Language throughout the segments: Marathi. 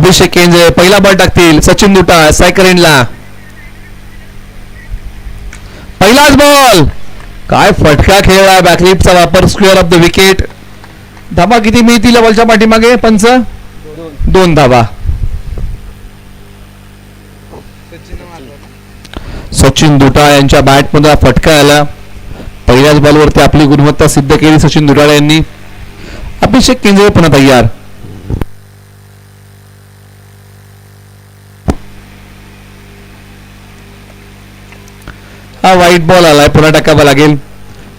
अभिषेक केंद्रे पहिला बॉल टाकतील. सचिन दुटा सायकरेनला पहिलाच बॉल. काय फटका खेळला. बॅकलिपचा वापर. Square off the wicket. धाबा किती मिळतील या बॉलच्या पाठीमागे? पंच 2 धाबा. सचिन दुटा यांच्या बॅटमध्ये फटका आला. पहिल्याच बॉलवरती आपली गुणवत्ता सिद्ध केली सचिन दुटाळे यांनी. अभिषेक केंद्रे पुन्हा तयार. हा वाईट बॉल आलाय. पुन्हा टाकावा लागेल.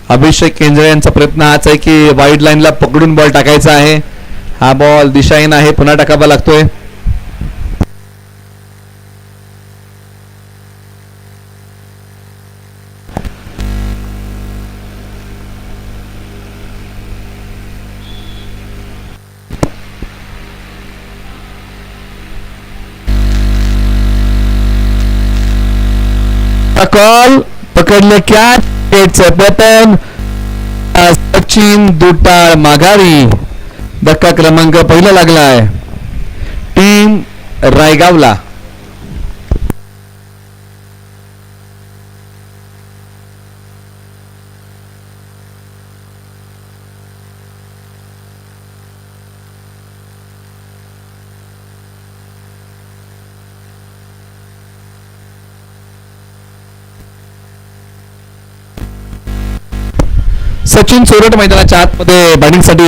अभिषेक केंद्रे यांचा प्रयत्न हाच आहे की वाईड लाईनला पकडून बॉल टाकायचा आहे. हा बॉल दिशाहीन आहे. पुन्हा टाकावा लागतोय. कॉल पकडले. कॅच पतन. सचिन दुटाळ माघारी. धक्का क्रमांक पहिला लागलाय टीम रायगावला. सचिन चोरट मैदानाच्या आतमध्ये बॅटिंगसाठी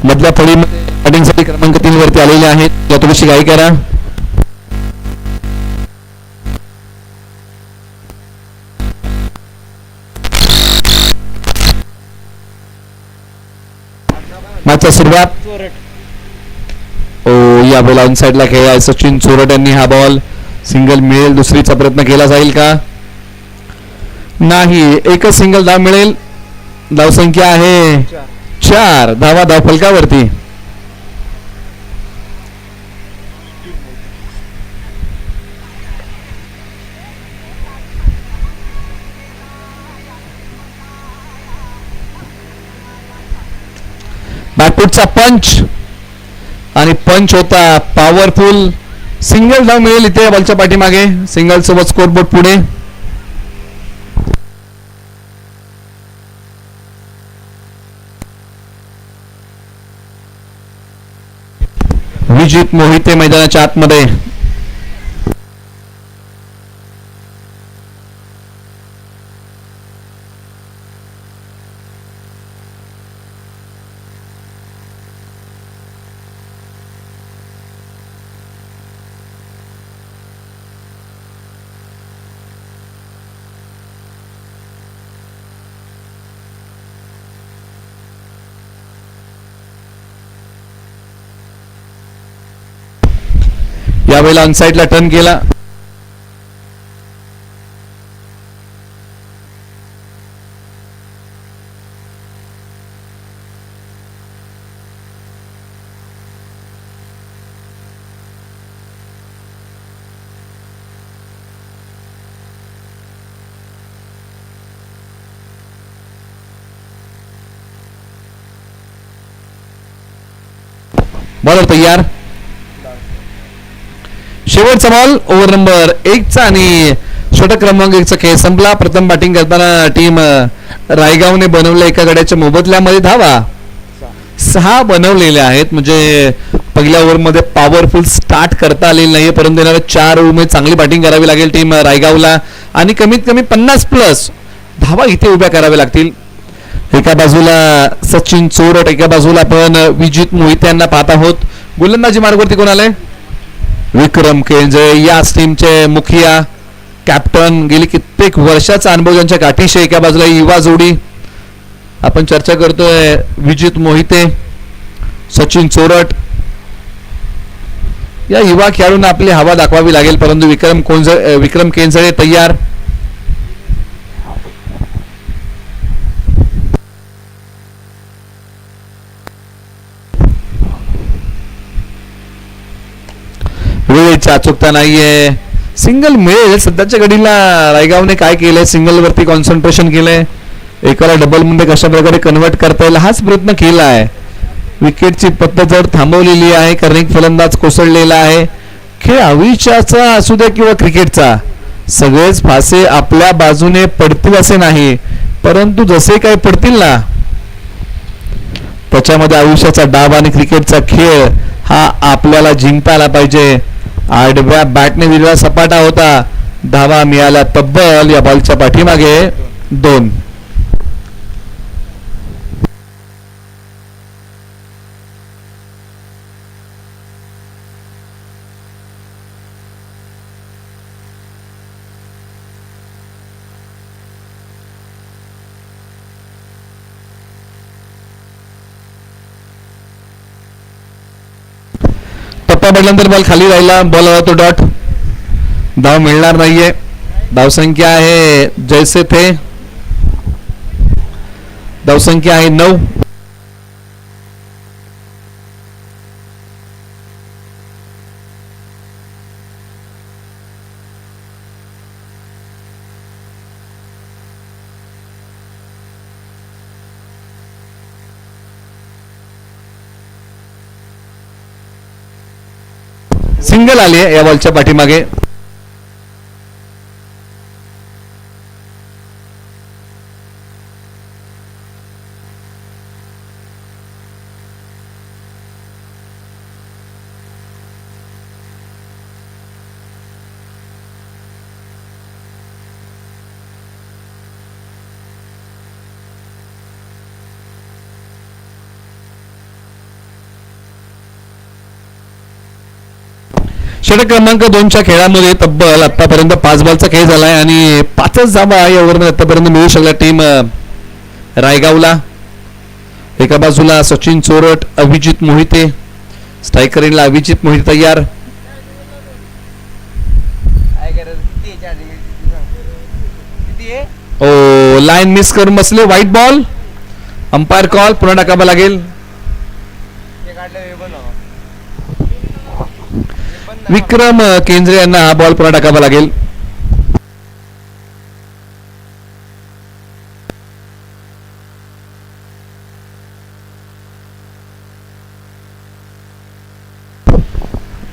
मधल्या फळीमध्ये बॅटिंगसाठी क्रमांक 3 वरती आलेले आहेत. या थोडीशी घाई करा. मॅचच्या सुरुवात. या बॉल ऑन साइडला खेळाय सचिन चोरट यांनी. हा बॉल सिंगल मिळेल. दुसरीचा प्रयत्न केला जाईल का? नाही. एकच सिंगल धाव मिळेल. धावसंख्या आहे 4 धावा धावफलकावरती. बॅकफुटचा पंच आणि पंच होता पॉवरफुल. सिंगल धाव मिळेल इथे बॉलच्या पाठीमागे. सिंगल सोबत स्कोरबोर्ड पुढे. विजित मोहिते मैदानाच्या आतमध्ये. यावेळेला अनसाइडला टर्न केला. बॉलर तयार. शेवटचा बॉल ओव्हर नंबर 1चा आणि षटक क्रमांक 1चा खेळ संपला. प्रथम बॅटिंग करताना टीम रायगावने बनवल्या एका गड्याच्या मोबदल्यामध्ये धावा 6 बनवलेल्या आहेत. म्हणजे पहिल्या ओव्हरमध्ये पॉवरफुल स्टार्ट करता आलेली नाहीये, परंतु येणाऱ्या 4 ओव्हरमध्ये चांगली बॅटिंग करावी लागेल टीम रायगावला आणि कमीत कमी 50+ धावा इथे उभ्या कराव्या लागतील. एका बाजूला सचिन चोरट, एका बाजूला आपण विजित मोहिते यांना पाहत आहोत. गोलंदाजी मार्गावरती कोण आले? विक्रम केंद्रे, याच टीमचे मुखिया, कॅप्टन, गेली कित्येक वर्षाचा अनुभव ज्यांच्या गाठीशी. एका बाजूला युवा जोडी आपण चर्चा करतोय, विजित मोहिते, सचिन चोरट. या युवा खेळाडूंना आपली हवा दाखवावी लागेल, परंतु विक्रम केंद्रे तयार. वेळेची अचूकता नाहीये. सिंगल मिळेल. सध्याच्या घडीला रायगावने काय केलंय, सिंगल वरती कॉन्सन्ट्रेशन केलंय. एकाला डबल मध्ये कशा प्रकारे कन्वर्ट करता येईल हाच प्रयत्न केला आहे. विकेटची पत्तझड थांबवलेली आहे कारण एक फलंदाज कोसळलेला आहे. खेळ आयुष्याचा असू द्या किंवा क्रिकेटचा, सगळेच फासे आपल्या बाजूने पडतील असे नाही, परंतु जसे काही पडतील ना त्याच्यामध्ये आयुष्याचा डाव आणि क्रिकेटचा खेळ हा आपल्याला जिंकता आला पाहिजे. आडव्या बॅटने दिलेला सपाटा होता. धावा मिळाल्या तब्बल या बॉलच्या पाठीमागे 2. टप्पा पडल्यानंतर बॉल खाली राहिला. बॉल तो डॉट. धाव मिळणार नाहीये. धावसंख्या आहे जैसे थे. धावसंख्या आहे 9. सिंगल आली आहे या बॉलच्या पाठीमागे. षटक क्रमांक 2च्या खेळामध्ये तब्बल आतापर्यंत 5 बॉलचा खेळ झालाय आणि 5च धावा या ओव्हरमध्ये आतापर्यंत मिळू शकल्या टीम रायगावला. एका बाजूला सचिन चोरट, अभिजित मोहिते. स्ट्रायकर इनला अभिजित मोहिते तयार. ओ लाईन मिस करून बसले. White ball. Umpire call. पुन्हा टाकावा लागेल. विक्रम केंद्रे यांना हा बॉल पुन्हा टाकावा लागेल.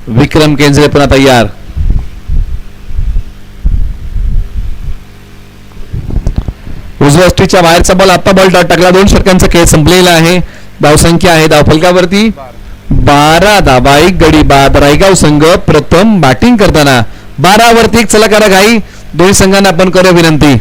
विक्रम केंद्रे पुन्हा तयार. उजव्या स्ट्रीच्या बाहेरचा बॉल. आता बॉल डॉट टाकला. 2 षटकांचा खेळ संपलेला आहे. धावसंख्या आहे धावफलकावरती 12 धावा. 1 गडी बाद. रायगाव संघ प्रथम बॅटिंग करताना 12 वरती 1. चला करा घाई. दोन्ही संघांना आपण करूया विनंती.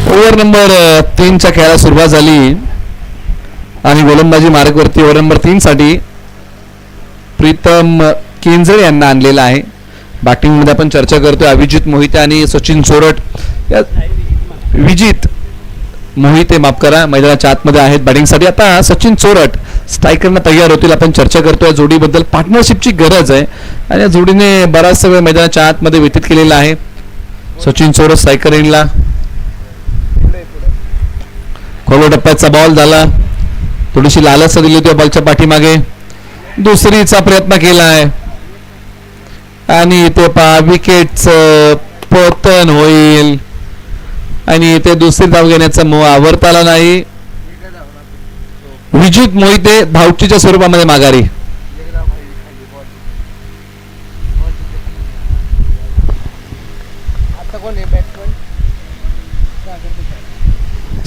ओव्हर नंबर 3च्या खेळाला सुरुवात झाली आणि गोलंदाजी मार्गवरती ओव्हर नंबर 3 साठी प्रीतम केंजळे यांना आणलेला आहे. बॅटिंग मध्ये आपण चर्चा करतोय अभिजित मोहिते आणि सचिन चोरट. विजित मोहिते माफ करा मैदानाच्या आतमध्ये आहेत बॅटिंगसाठी. आता सचिन चोरट स्ट्रायकरना तयार होतील. आपण चर्चा करतोय जोडीबद्दल. पार्टनरशिपची गरज आहे आणि या जोडीने बराचसा वेळ मैदानाच्या आतमध्ये व्यतीत केलेला आहे. सचिन चोरट स्ट्रायकर इनला. खोलो टप्प्याचा बॉल झाला. थोडीशी लालच दिली होती बॉलच्या पाठीमागे. दुसरीचा प्रयत्न केला आहे आणि ते विकेटचं पतन होईल आणि ते दुसरी धाव घेण्याचा मोह आवरता आला नाही. विजित मोहिते धावचीच्या स्वरूपामध्ये माघारी.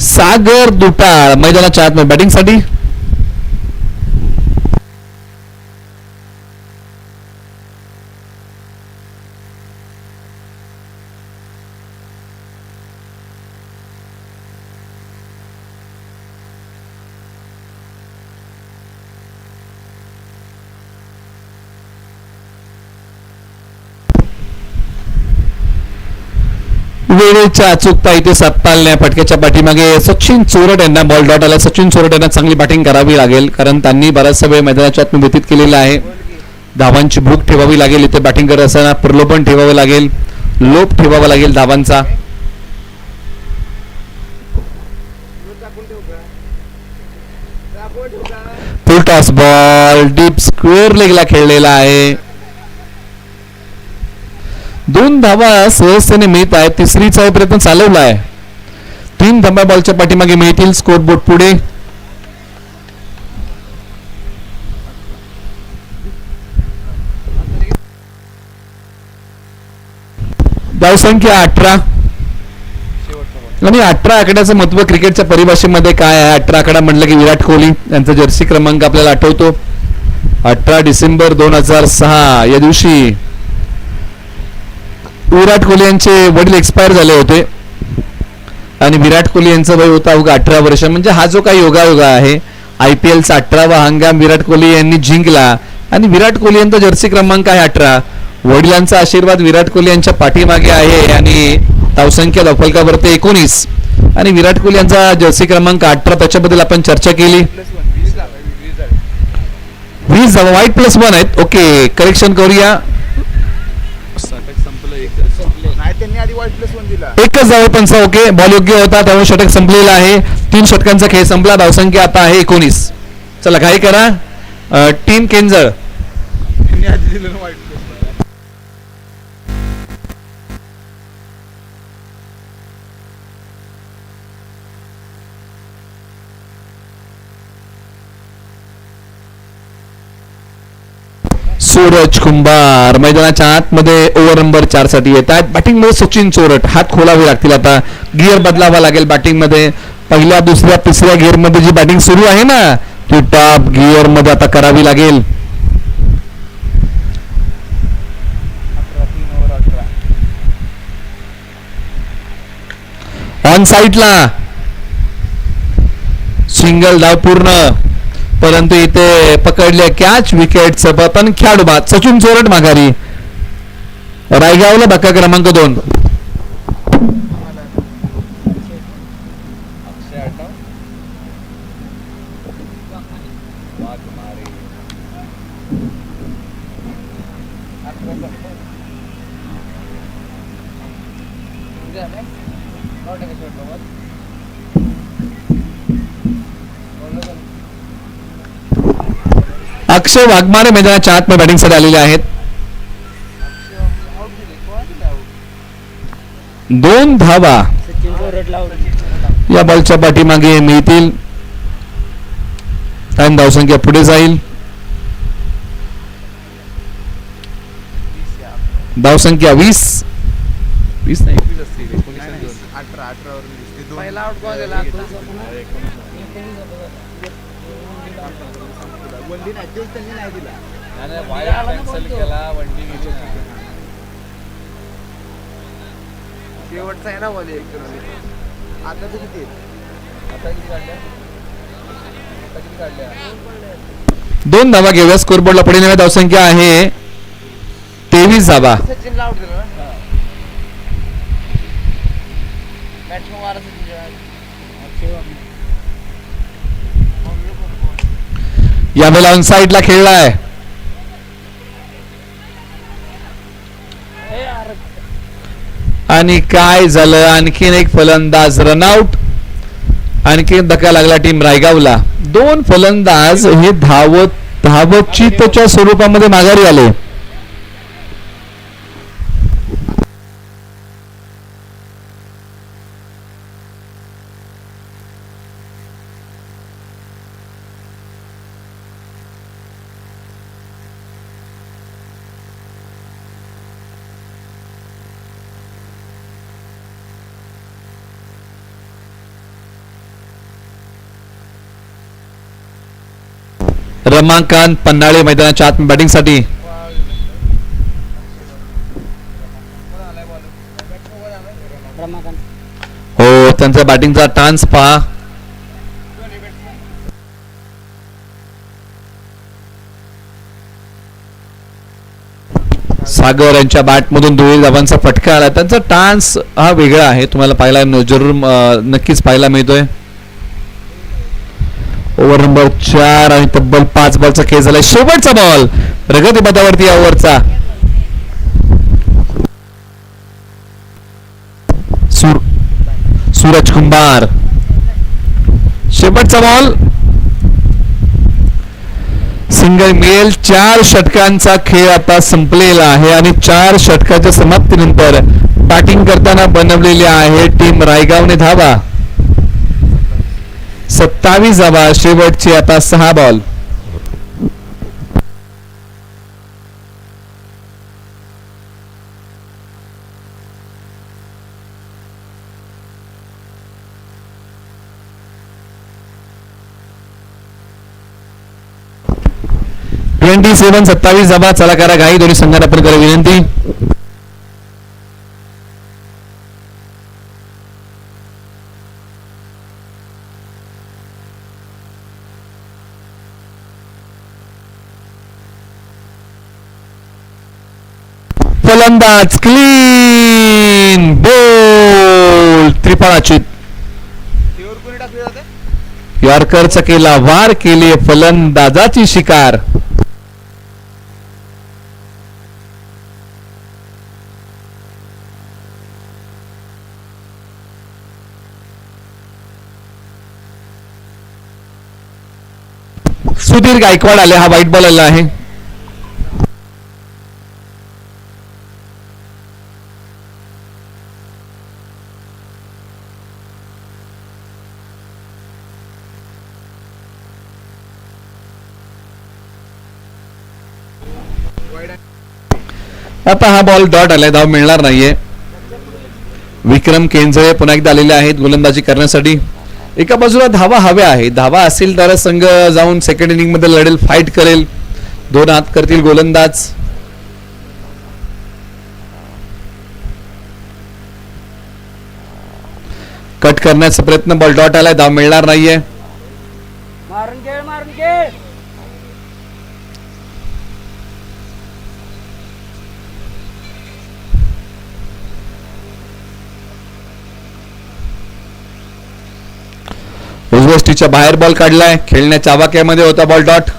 सागर दुटाळ मैदानाच्या आतमध्ये बॅटिंगसाठी. वेळेच्या अचूकता इथे सापडल्या फटक्याच्या पाठीमागे सचिन चोरट यांना बॉल डॉट आला. सचिन चोरट यांना चांगली बॅटिंग करावी लागेल कारण त्यांनी बराचसा वेळ मैदानाच्या आत व्यतीत केलेला आहे. धावांची भूक ठेवावी लागेल इथे बॅटिंग करत असताना. प्रलोभन ठेवावं लागेल, लोप ठेवावा लागेल धावांचा. Full toss ball deep square लेगला खेळलेला आहे. 2 धावा सहजतेने मिळत आहेत. तिसरीचा प्रयत्न चालवला आहे. 3 धावा बॉलच्या पाठीमागे मिळतील. स्कोर बोर्ड पुढे धावसंख्या 18 आणि 18 आकड्याचं महत्व क्रिकेटच्या परिभाषेमध्ये काय आहे. 18 आकडा म्हटलं की विराट कोहली यांचा जर्सी क्रमांक आपल्याला आठवतो. 18 डिसेंबर 2006 या दिवशी विराट कोहली यांचे वडील एक्सपायर झाले होते आणि विराट कोहली यांचं वय होतं अवघा 18 वर्ष. म्हणजे हा जो काही योगायोगा आहे, IPLचा 18वा हंगाम विराट कोहली यांनी जिंकला आणि विराट कोहली यांचा जर्सी क्रमांक आहे 18. वडिलांचा आशीर्वाद विराट कोहली यांच्या पाठीमागे आहे आणि धावसंख्या धावफलकावरती 19 आणि विराट कोहली यांचा जर्सी क्रमांक 18 त्याच्याबद्दल आपण चर्चा केली. 20 धावा वाईट +1 आहेत. ओके, करेक्शन करूया. एकच धाव पण ओके, बॉल योग्य होता त्यामुळे षटक संपलेला आहे. 3 षटकांचा खेळ संपला. धावसंख्या आता आहे 19. चला घाई करा. टीम केंजळ सूरज कुंभार मैदानाच्या आतमध्ये ओव्हर नंबर 4 साठी येत आहेत. बॅटिंग मध्ये सचिन चोरट. हात खोलावे लागतील. आता गिअर बदलावा लागेल बॅटिंग मध्ये. पहिल्या, दुसऱ्या, तिसऱ्या गिअर मध्ये जी बॅटिंग सुरू आहे ना ती टॉप गिअर मध्ये आता करावी लागेल. ऑन साईडला सिंगल धाव पूर्ण, परंतु इथे पकडले कॅच. विकेटचं पतन. खेळाडू बाद. सचिन चोरट माघारी. रायगावला धक्का क्रमांक 2. अक्षय वाघमारे मैदानाच्या आत बॅटिंगसाठी आलेले आहेत. 2 धावा या बॉलच्या पाठीमागे मिळतील आणि धावसंख्या पुढे जाईल. धावसंख्या 20 नाही 21 असतील. 18 पहिला आउट गोल दिला. वनडी त्यांनी नाही दिला आणि वाईड कॅन्सल केला. वनडी गेली. शेवटचा आहे ना बॉल. आता किती काढल्या? 2 धावा घेऊया. स्कोरबोर्डला पुढे नव्या. धावसंख्या आहे 23 धावा. सचिनला आउट दिला ना. बॅट्समन वारा यावेळेला ऑन साईडला खेळलाय आणि काय झालं. आणखीन एक फलंदाज रनआउट. आणखीन धक्का लागला टीम रायगावला. 2 फलंदाज हे धावचितच्या स्वरूपामध्ये माघारी आले. रमाकांत पन्हाळे मैदानाच्या आत बॅटिंगसाठी. हो, त्यांचा बॅटिंगचा टान्स पहा. सागर यांच्या बॅटमधून 2 धावांचा फटका आला. त्यांचा टान्स हा वेगळा आहे, तुम्हाला पाहायला जरूर नक्कीच पाहायला मिळतोय. ओव्हर नंबर 4 आणि तब्बल 5 बॉलचा खेळ झाला. शेवटचा बॉल प्रगती पथावरती या ओव्हरचा. सूरज कुंभार, शेवटचा बॉल, सिंगल मिळेल. 4 षटकांचा खेळ आता संपलेला आहे आणि 4 षटकाच्या समाप्तीनंतर बॅटिंग करताना बनवलेली आहे टीम रायगावने धावा. 27 धावा, शेवटचे आता 6 बॉल. (27) 27 धावा. चला करा घाई, दोन्ही संघात आपण करा विनंती. फलंदाज क्लीन बोल, त्रिफळाची यॉर्करचा केला वार, केली फलंदाजाची शिकार. सुधीर गायकवाड आले, हा वाईट बॉल आला आहे. आता हा बॉल डॉट आलाय, धाव मिळणार नाहीये. विक्रम केंजळे पुन्हा एकदा आलेले आहेत गोलंदाजी करण्यासाठी. एका बाजूला धावा हव्या आहे, धावा असेल तर संघ जाऊन सेकंड इनिंग मध्ये लढेल, फाईट करेल. 2 हात करतील गोलंदाज. कट करण्याचा प्रयत्न, बॉल डॉट आलाय, धाव मिळणार नाहीये. उजव्या बाहेर बॉल काढलाय, खेळण्याच्या आवाक्यामध्ये होता बॉल डॉट.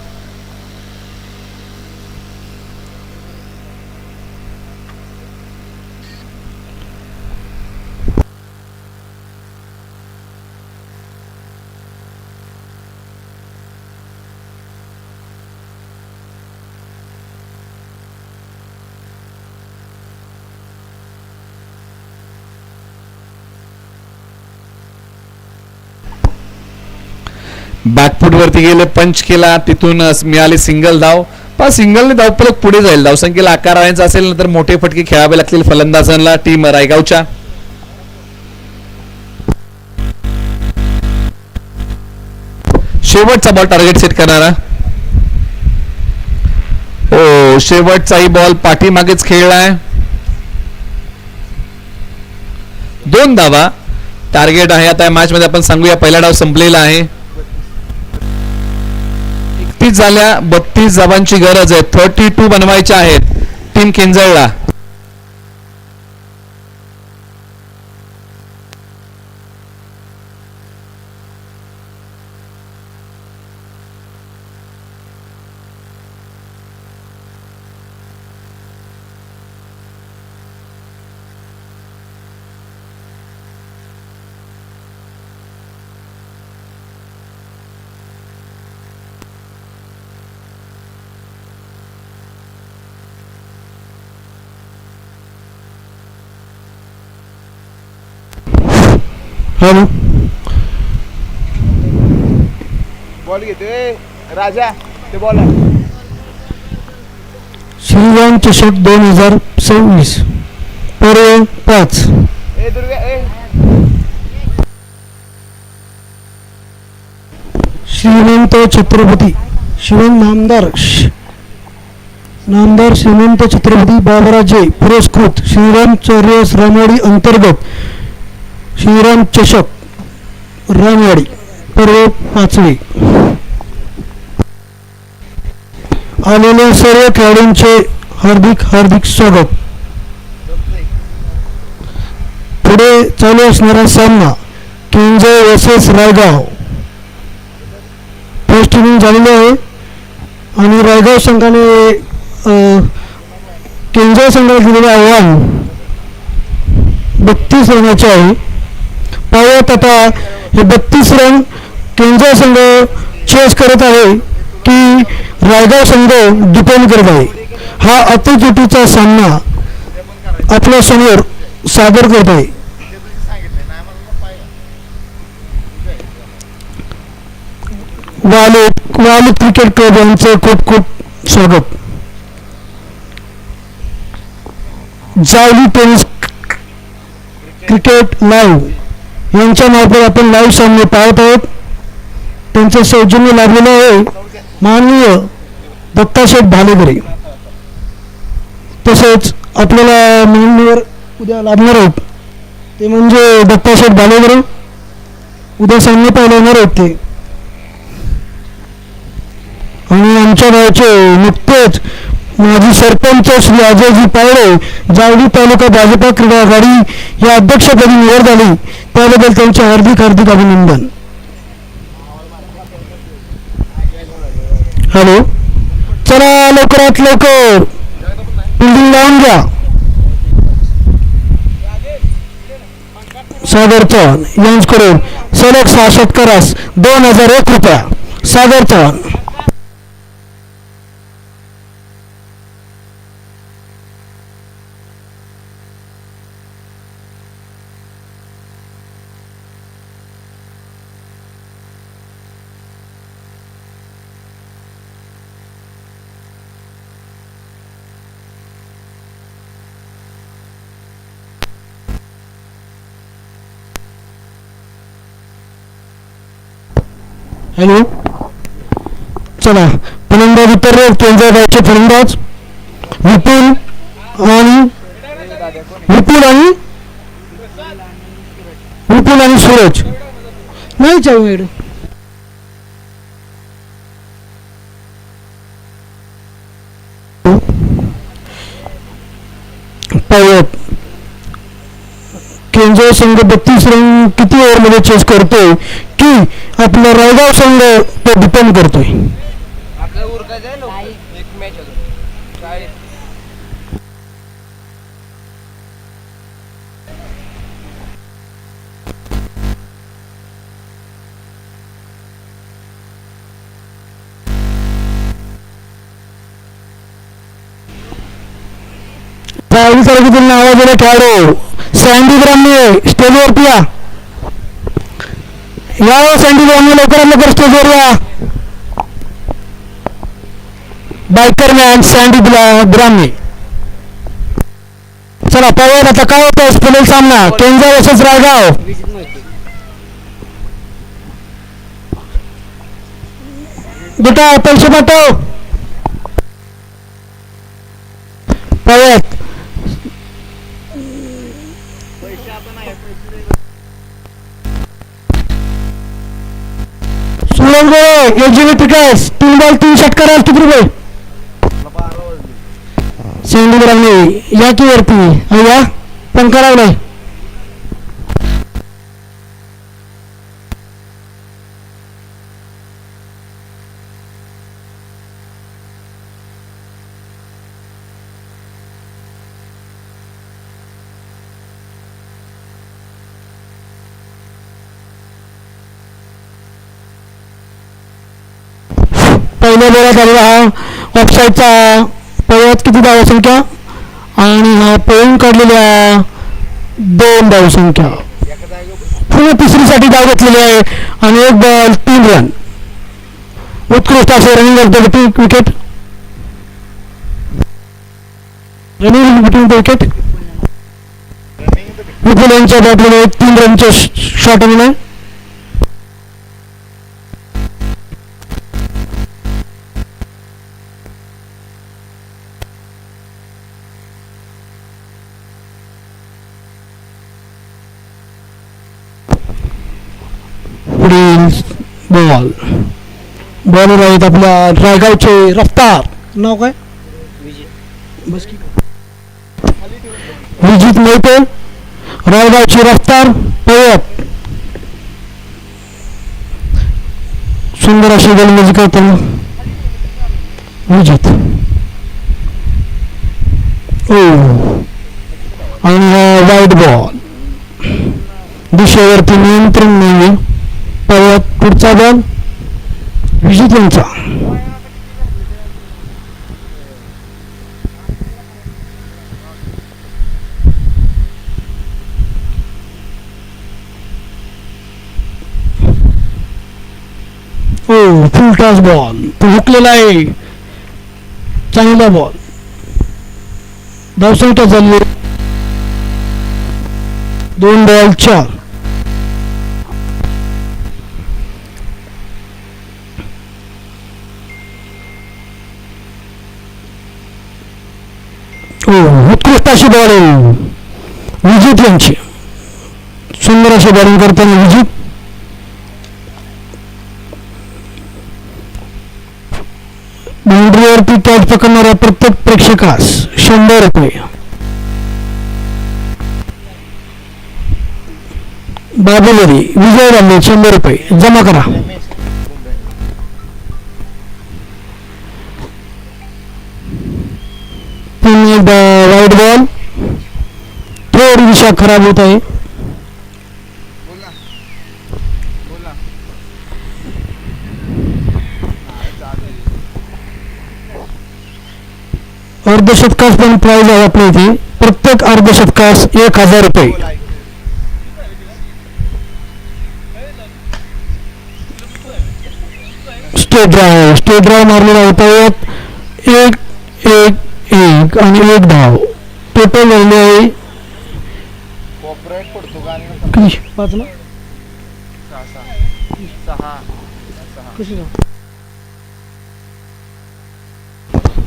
बॅकफूट वरती गेले, पंच केला, तिथून मिळाली सिंगल धाव. पण सिंगलने धावफलक पुढे जाईल. धावसंख्येला आकार आणायचा असेल तर मोठे फटके खेळावे लागतील फलंदाजांना टीम रायगावच्या. शेवटचा बॉल टार्गेट सेट करणारा. ओ, शेवटचाही बॉल पाठीमागेच खेळलाय. 2 धावा टार्गेट आहे आता या मॅच मध्ये. आपण सांगूया पहिला डाव संपलेला आहे. 31 झाल्या, 32 धावांची गरज आहे. 32 बनवायच्या आहेत टीम केंजळला. बॉल घेतोय राजा, ते बॉल श्रीराम चषक 2026 पर्व 5. श्रीमंत छत्रपती शिवम नामदार श्रीमंत छत्रपती बाबराजे पुरस्कृत श्रीराम चौरस रामवाडी अंतर्गत श्रीराम चषक रामवाडी पर्व 5वे. आलेल्या सर्व खेळाडूंचे हार्दिक स्वागत. पुढे चालू असणारा सामना Keonjhar versus Raigaon. First inning झालेली आहे आणि रायगाव संघाने केंजर संघाला दिलेले आव्हान 32 रनाचे आहे. पाहूयात आता हे 32 रन केंजर संघ चेस करत आहे की रायगाव संघ डिपेंड करत आहे. हा अतिजुटीचा सामना आपल्या समोर सादर करत आहे. वाली क्रिकेट क्लब यांचे खूप स्वागत. जावली टेनिस क्रिकेट लाईव्ह यांच्या मार्फत आपण लाईव्ह सामने पाहत आहोत. त्यांचे सौजन्य लाभलेले आहे माननीय दत्ताशेठ भालेगरे. तसेच आपल्याला मान्यवर उद्या लाभणार आहेत ते म्हणजे दत्ताशेठ भालेगरे. उद्या सामने पाहायला येणार आहेत ते. आणि आमच्या गावचे नुकतेच माजी सरपंच श्री अजयजी पावडे जावली तालुका भाजपा क्रीडा आघाडी या अध्यक्षपदी निवड झाली त्याबद्दल त्यांचे हार्दिक अभिनंदन. हॅलो, चला लवकरात लवकर बिल्डिंग लावून घ्या. सागर चव्हाण यांच्याकडून सलग 6 षटकारास 2001 रुपया. सागर चव्हाण. हॅलो, चला फलंदाज उतरले. केंद्र गावचे फलंदाज विपुल आणि सूरज नाही चालू. पाहूयात केंद्र संघ 32 रन किती ओव्हरमध्ये चेस करतोय की आपला रायगाव संघ तो डिपेंड करतोय. राहुल तालुक्यातील नावाजलेला खेळाडू सँडी ग्राम्य स्टेजवरती या. सँडी ग्राम्य लवकर स्टेजवर या. बायकर मॅन सँडी ग्राम्य. चला पाहूयात आता काय होतं. पुढील सामना केंद्र वर्सेस रायगाव. बेटा पैसे पाठव. पाहूयात एजीविटिकस 3 बॉल 3 षटकार किती रुपये. सँडी ग्राम्य या की वरती या पंखा लावलाय. पहिल्या बोलात आलेला हा ऑफसाईडचा. पळत किती धावसंख्या आणि हा पळून काढलेल्या 2 धावसंख्या. पुन्हा तिसरीसाठी धाव घेतलेली आहे आणि 1 बॉल 3 रन. उत्कृष्ट असे रनिंग करतो विकेट. Running between the wicket. Vipul यांच्या बॅटमध्ये 3 रनचे शॉट आलेला आहे. बॉल बॉलर आहेत आपल्या रायगावचे रफ्तार, नाव काय? बस की. विजित मोहिते, रायगावची रफ्तार पळत सुंदर अशी गोलंदाजी करताना विजित. ओ आणि हा वाईट बॉल, दिशेवरती नियंत्रण नाही. पळत पुढचा बॉल विजित यांचा. फुल टॉस बॉल, तो हुकलेला आहे. चांगला बॉल. धावसंख्या झाली 2 बॉल 4. उत्कृष्ट अशी बॉलिंग विजित यांची. सुंदर अशी बॉलिंग करताना विजित. बाउंड्रीवरती कॅच पकडणाऱ्या प्रत्येक प्रेक्षकास 100 रुपये. बाबुलरी विजय राहिले 100 रुपये जमा करा. पुन्हा एकदा वाईट बॉल, थोडी दिशा खराब होत आहे. अर्धशतकास पण प्राइज आहे आपल्या इथे. प्रत्येक अर्धशतकास 1000 रुपये. स्टेट ड्राईव्ह मारलेला होता. 1-1-1 आणि 1 धाव. टोटल झाले आहे किती? 5 ना?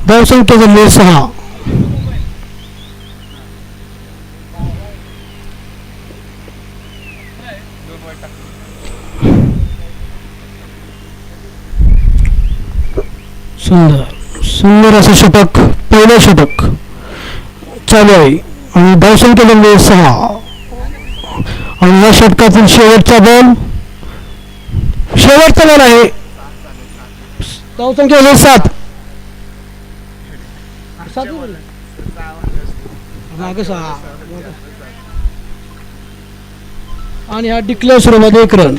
धावसंख्या झाली 6. सुंदर असं षटक, पहिलं षटक चालू आहे आणि धावसंख्या झाली 6. आणि या षटकातील शेवटचा बॉल आहे. धावसंख्या झाली 7. आणि हा डिक्लेअर सुरुवात 1 रन.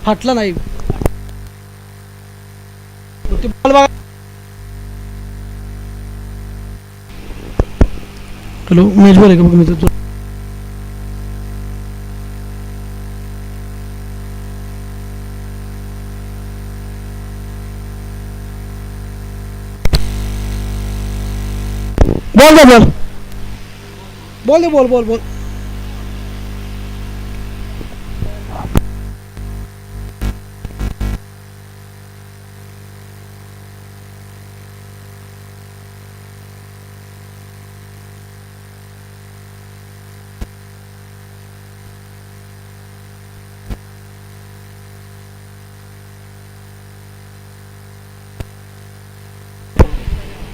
फाटला नाही. हॅलो, मेजबान आहे का बघ मित्र? बोल.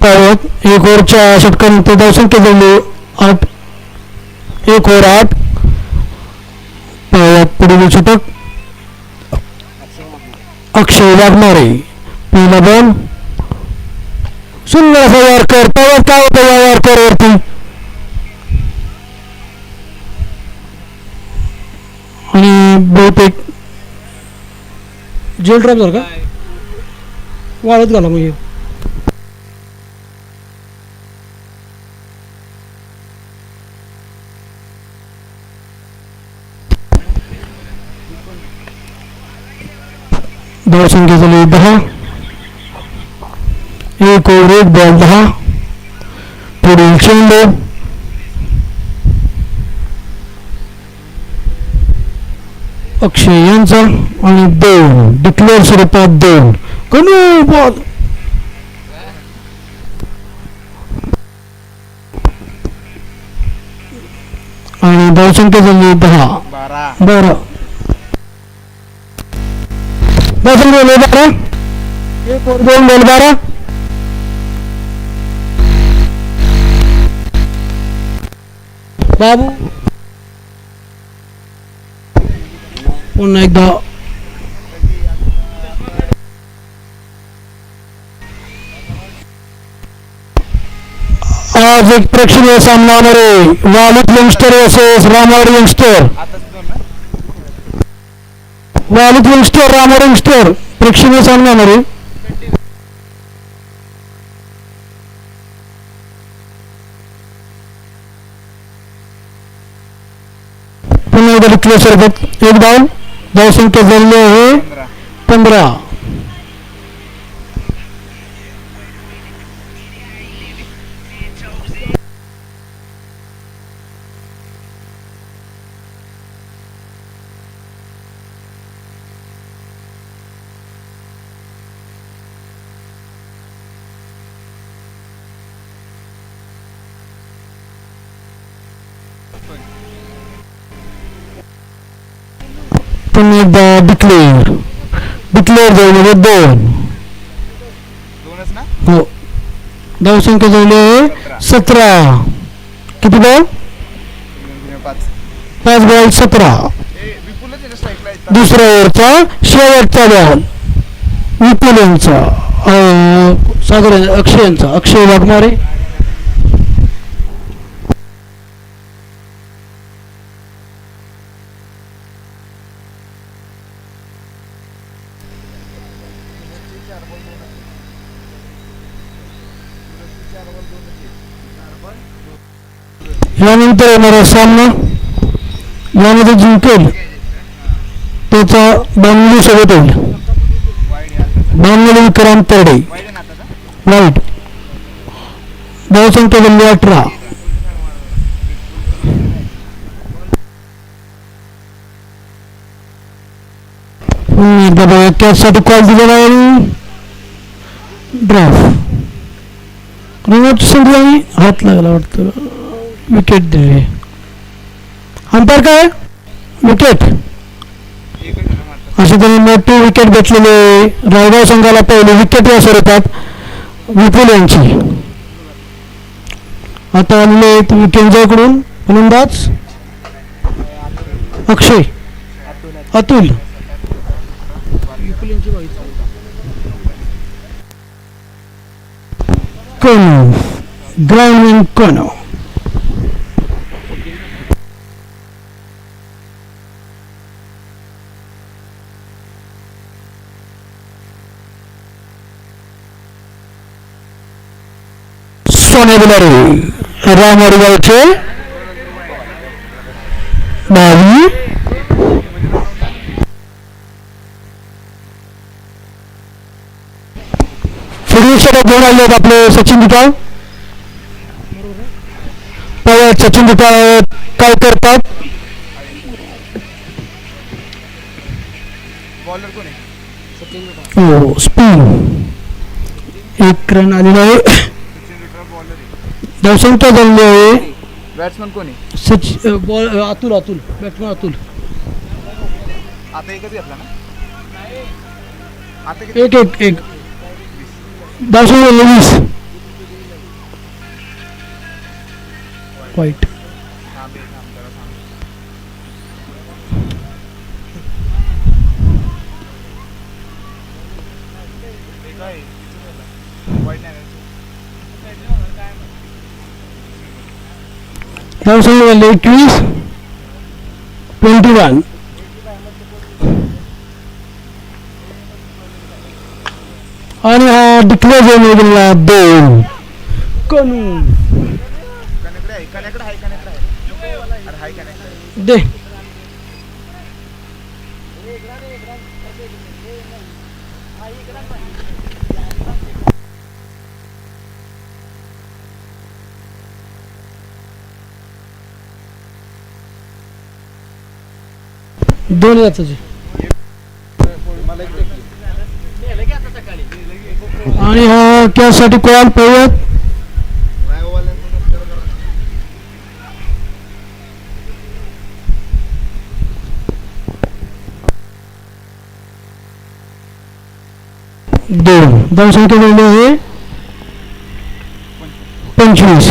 पावत 1 ओव्हरच्या षटकानंतर धावसंख्या झाली 8. 1 ओव्हर 8. पावत पुढील षटक अक्षय वाघमारे. पहिला बॉल सुंदर असा वारकर. पावत काय होतं या वारकर वरती? आणि बहुतेक जेल ड्रॉप झाला का? वाळत घाला म्हणजे. धावसंख्या झाली 10. 1 ओव्हर 1 बॉल 10. पुढील चेंडू अक्षय यांचा आणि 2 डिक्लेअर स्वरूपात 2 कनू बॉल. आणि धावसंख्या झाली 10. 12. बरं दर्शन बोल 12 एक और 2 बोल 12 बाबू पुन्हा एकदा आज एक प्रेक्षणीय सामना होणार आहे वालिद यंगस्टर वर्सेस रामवाडी यंगस्टर आताच 2 ना. वालिद यंगस्टर रामवाडी यंगस्टर प्रेक्षणीय सामना होणार आहे पुन्हा एकदा डिक्लेअर स्वरूपात एक धावसंख्या झालेली आहे 15. पुन्हा एकदा डिक्लेअर झालेले 2 2च ना. हो धावसंख्या झाली आहे 17. किती बॉल 5. 5 बॉल 17. विपुलच आहे ना स्ट्राईकला. दुसऱ्या ओव्हरचा शेवटचा बॉल विपुल यांचा साधारण अक्षय वाघमारे यानंतर येणारा सामना यामध्ये जिंकेल त्याचा बांगली सोबत होईल बांगली विक्रांत तरडे वाईट धावसंख्या झाली 18. एकदा बघा कॅचसाठी कॉल दिलेला आहे ड्राफ्ट संधी आणि हात लागला वाटतं विकेट दिले अंपायर काय विकेट अशा तऱ्हेने मोठी विकेट घेतलेली रायगाव संघाला पहिली विकेट या स्वरूपात विपुल यांची. आता आलेले केंद्राकडून फलंदाज अक्षय अतुल कनो ग्राउंड कनो सोने बिलारी रामवाडी गावचे 22. फिरवीसाठी घेऊन आले आहेत आपले सचिन दुटाळ सचिन दुटाळ काय करतात बॉलर कोण आहे. हो स्पिन 1 रन आलेला आहे धावसंख्या झालेली आहे. बॅट्समन कोण आहे. बॉल अतुल बॅट्समन अतुल आता एकच घेतला ना. आता किती. एक धावसंख्या 20. वाईट धावसंख्या झाली 21. 21. आणि हा डिक्लेअर झाला गेला 2. कनू कनेक्ट आहे. अरे हाय कनेक्ट दे दोन याचं आणि हा त्यासाठी कॉल पाहूयात. 2 धावसंख्या मिळाली आहे 25.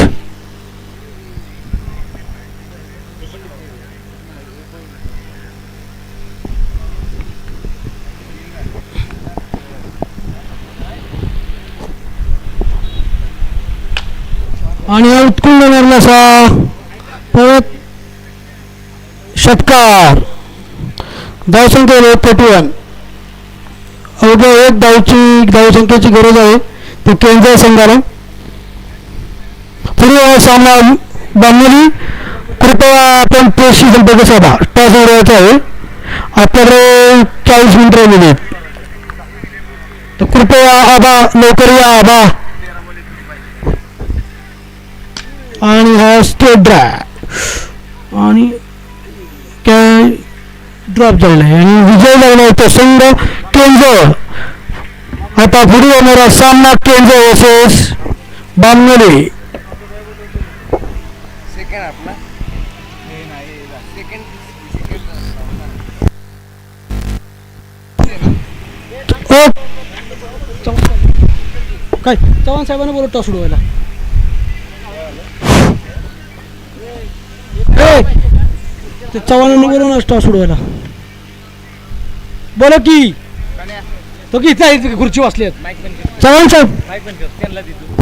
आणि हा उत्कुंड मारला असा परत षटकार. धावसंख्या 41. अवघ्या 1 धावसंख्येची गरज आहे ते केंद्र संघाला. पुढे सामना बांधलेली. कृपया आपण प्रेसशी संपर्क साधा. टॉस उडवायचा आहे. आपल्याकडे 40 मिनिटं राहिलेली आहेत. तर कृपया आबा लवकर या आबा. आणि हा स्टेट ड्राय आणि काय ड्रॉप झालेला आहे आणि विजय लागला होता संघ केंद्र. आता पुढे येणारा सामना केंद्र वर्सेस बामनोली. सेकंड आपला हे नाही सेकंड काय चव्हाण साहेबांना बोलत टॉस उडवायला. ते चव्हाणांना बोलून टॉस उडवायला बोला की तो की इथे खुर्ची वाचली चव्हाण साहेब.